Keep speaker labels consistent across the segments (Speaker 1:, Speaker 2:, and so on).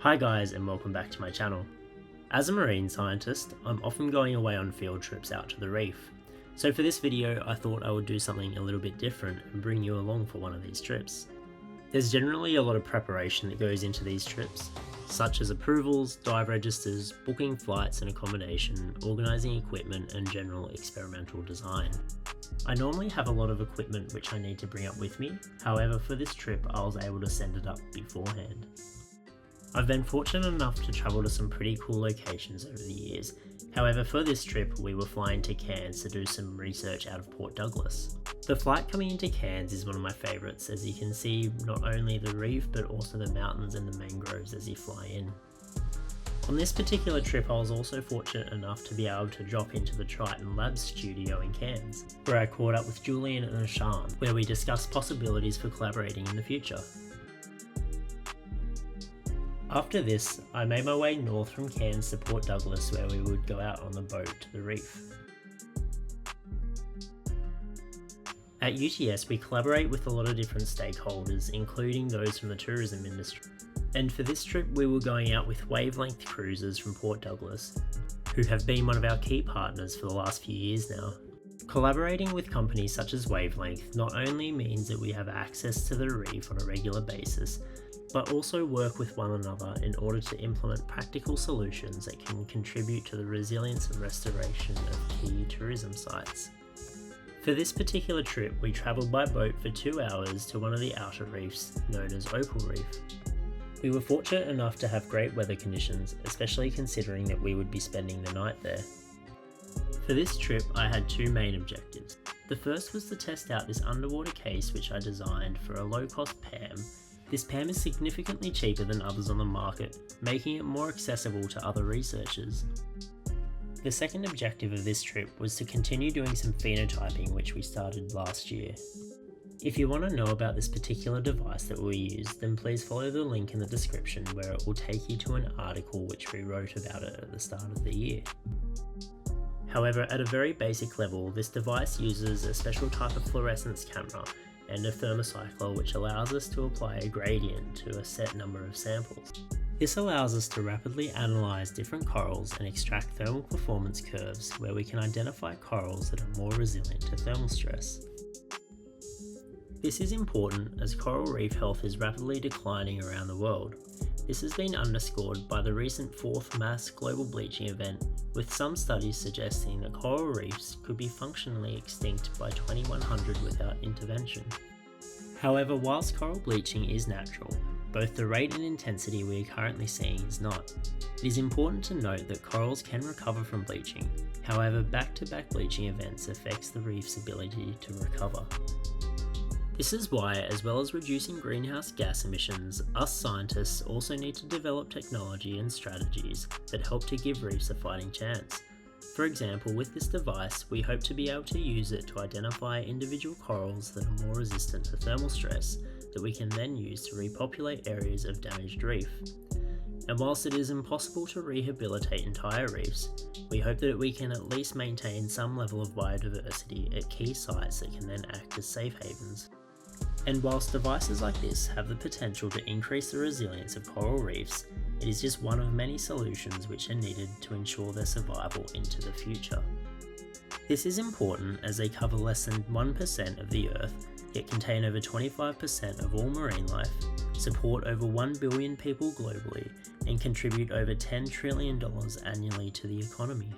Speaker 1: Hi guys, and welcome back to my channel. As a marine scientist, I'm often going away on field trips out to the reef. So for this video, I thought I would do something a little bit different and bring you along for one of these trips. There's generally a lot of preparation that goes into these trips, such as approvals, dive registers, booking flights and accommodation, organising equipment and general experimental design. I normally have a lot of equipment which I need to bring up with me, however for this trip I was able to send it up beforehand. I've been fortunate enough to travel to some pretty cool locations over the years, however for this trip we were flying to Cairns to do some research out of Port Douglas. The flight coming into Cairns is one of my favourites, as you can see not only the reef but also the mountains and the mangroves as you fly in. On this particular trip I was also fortunate enough to be able to drop into the Triton Labs studio in Cairns, where I caught up with Julian and Ashan, where we discussed possibilities for collaborating in the future. After this, I made my way north from Cairns to Port Douglas, where we would go out on the boat to the reef. At UTS we collaborate with a lot of different stakeholders, including those from the tourism industry. And for this trip we were going out with Wavelength Cruises from Port Douglas, who have been one of our key partners for the last few years now. Collaborating with companies such as Wavelength not only means that we have access to the reef on a regular basis, but also work with one another in order to implement practical solutions that can contribute to the resilience and restoration of key tourism sites. For this particular trip, we travelled by boat for 2 hours to one of the outer reefs, known as Opal Reef. We were fortunate enough to have great weather conditions, especially considering that we would be spending the night there. For this trip, I had two main objectives. The first was to test out this underwater case which I designed for a low-cost PAM. This PAM is significantly cheaper than others on the market, making it more accessible to other researchers. The second objective of this trip was to continue doing some phenotyping, which we started last year. If you want to know about this particular device that we use, then please follow the link in the description where it will take you to an article which we wrote about it at the start of the year. However, at a very basic level, this device uses a special type of fluorescence camera and a thermocycler which allows us to apply a gradient to a set number of samples. This allows us to rapidly analyse different corals and extract thermal performance curves where we can identify corals that are more resilient to thermal stress. This is important as coral reef health is rapidly declining around the world. This has been underscored by the recent 4th mass global bleaching event, with some studies suggesting that coral reefs could be functionally extinct by 2100 without intervention. However, whilst coral bleaching is natural, both the rate and intensity we are currently seeing is not. It is important to note that corals can recover from bleaching, however back-to-back bleaching events affects the reef's ability to recover. This is why, as well as reducing greenhouse gas emissions, us scientists also need to develop technology and strategies that help to give reefs a fighting chance. For example, with this device, we hope to be able to use it to identify individual corals that are more resistant to thermal stress that we can then use to repopulate areas of damaged reef. And whilst it is impossible to rehabilitate entire reefs, we hope that we can at least maintain some level of biodiversity at key sites that can then act as safe havens. And whilst devices like this have the potential to increase the resilience of coral reefs, it is just one of many solutions which are needed to ensure their survival into the future. This is important as they cover less than 1% of the Earth, yet contain over 25% of all marine life, support over 1 billion people globally, and contribute over $10 trillion annually to the economy.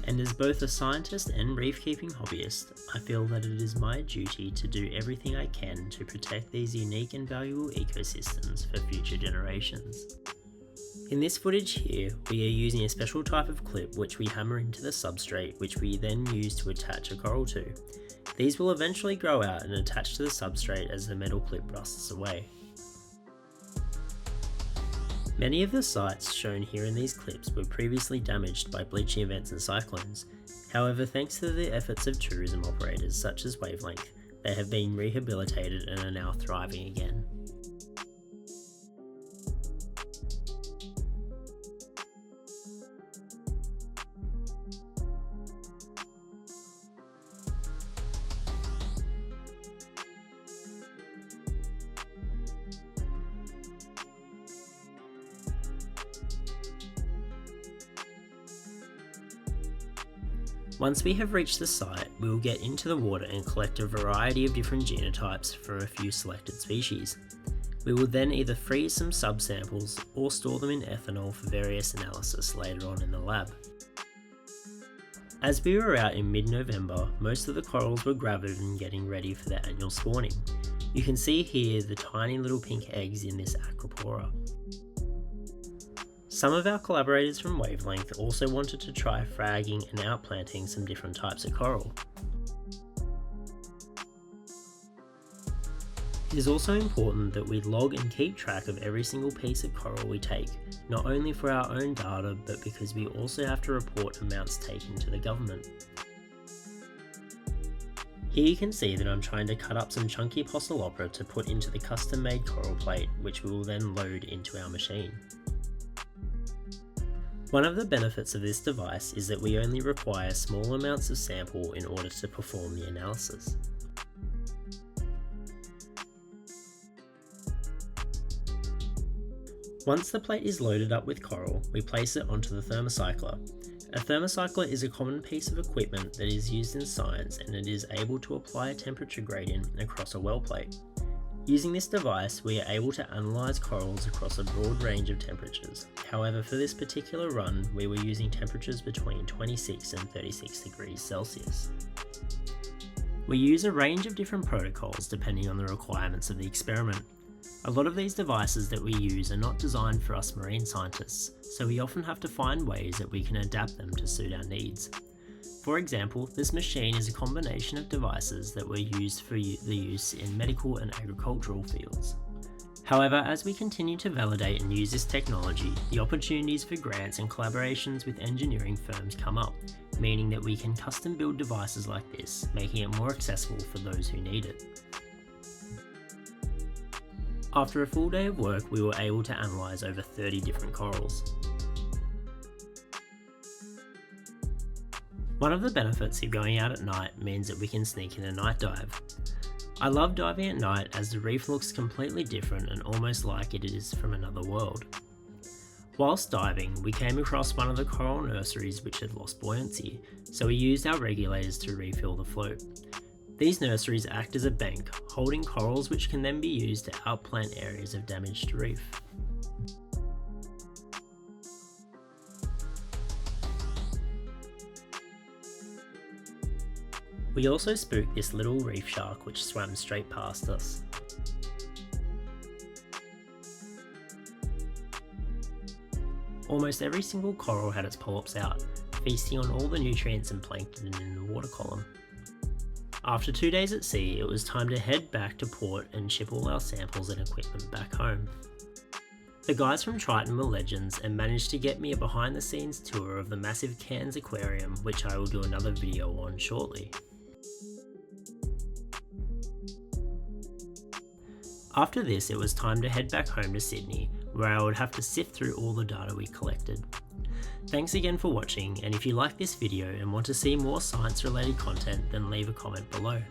Speaker 1: And as both a scientist and reef-keeping hobbyist, I feel that it is my duty to do everything I can to protect these unique and valuable ecosystems for future generations. In this footage here, we are using a special type of clip which we hammer into the substrate, which we then use to attach a coral to. These will eventually grow out and attach to the substrate as the metal clip rusts away. Many of the sites shown here in these clips were previously damaged by bleaching events and cyclones. However, thanks to the efforts of tourism operators such as Wavelength, they have been rehabilitated and are now thriving again. Once we have reached the site, we will get into the water and collect a variety of different genotypes for a few selected species. We will then either freeze some subsamples or store them in ethanol for various analysis later on in the lab. As we were out in mid-November, most of the corals were gathered and getting ready for their annual spawning. You can see here the tiny little pink eggs in this acropora. Some of our collaborators from Wavelength also wanted to try fragging and outplanting some different types of coral. It is also important that we log and keep track of every single piece of coral we take, not only for our own data, but because we also have to report amounts taken to the government. Here you can see that I'm trying to cut up some chunky Posilopera to put into the custom-made coral plate, which we will then load into our machine. One of the benefits of this device is that we only require small amounts of sample in order to perform the analysis. Once the plate is loaded up with coral, we place it onto the thermocycler. A thermocycler is a common piece of equipment that is used in science, and it is able to apply a temperature gradient across a well plate. Using this device, we are able to analyse corals across a broad range of temperatures. However, for this particular run, we were using temperatures between 26 and 36 degrees Celsius. We use a range of different protocols depending on the requirements of the experiment. A lot of these devices that we use are not designed for us marine scientists, so we often have to find ways that we can adapt them to suit our needs. For example, this machine is a combination of devices that were used for the use in medical and agricultural fields. However, as we continue to validate and use this technology, the opportunities for grants and collaborations with engineering firms come up, meaning that we can custom build devices like this, making it more accessible for those who need it. After a full day of work, we were able to analyse over 30 different corals. One of the benefits of going out at night means that we can sneak in a night dive. I love diving at night as the reef looks completely different and almost like it is from another world. Whilst diving, we came across one of the coral nurseries which had lost buoyancy, so we used our regulators to refill the float. These nurseries act as a bank, holding corals which can then be used to outplant areas of damaged reef. We also spooked this little reef shark which swam straight past us. Almost every single coral had its polyps out, feasting on all the nutrients and plankton in the water column. After 2 days at sea, it was time to head back to port and ship all our samples and equipment back home. The guys from Triton were legends and managed to get me a behind the scenes tour of the massive Cairns aquarium, which I will do another video on shortly. After this, it was time to head back home to Sydney, where I would have to sift through all the data we collected. Thanks again for watching, and if you like this video and want to see more science related content, then leave a comment below.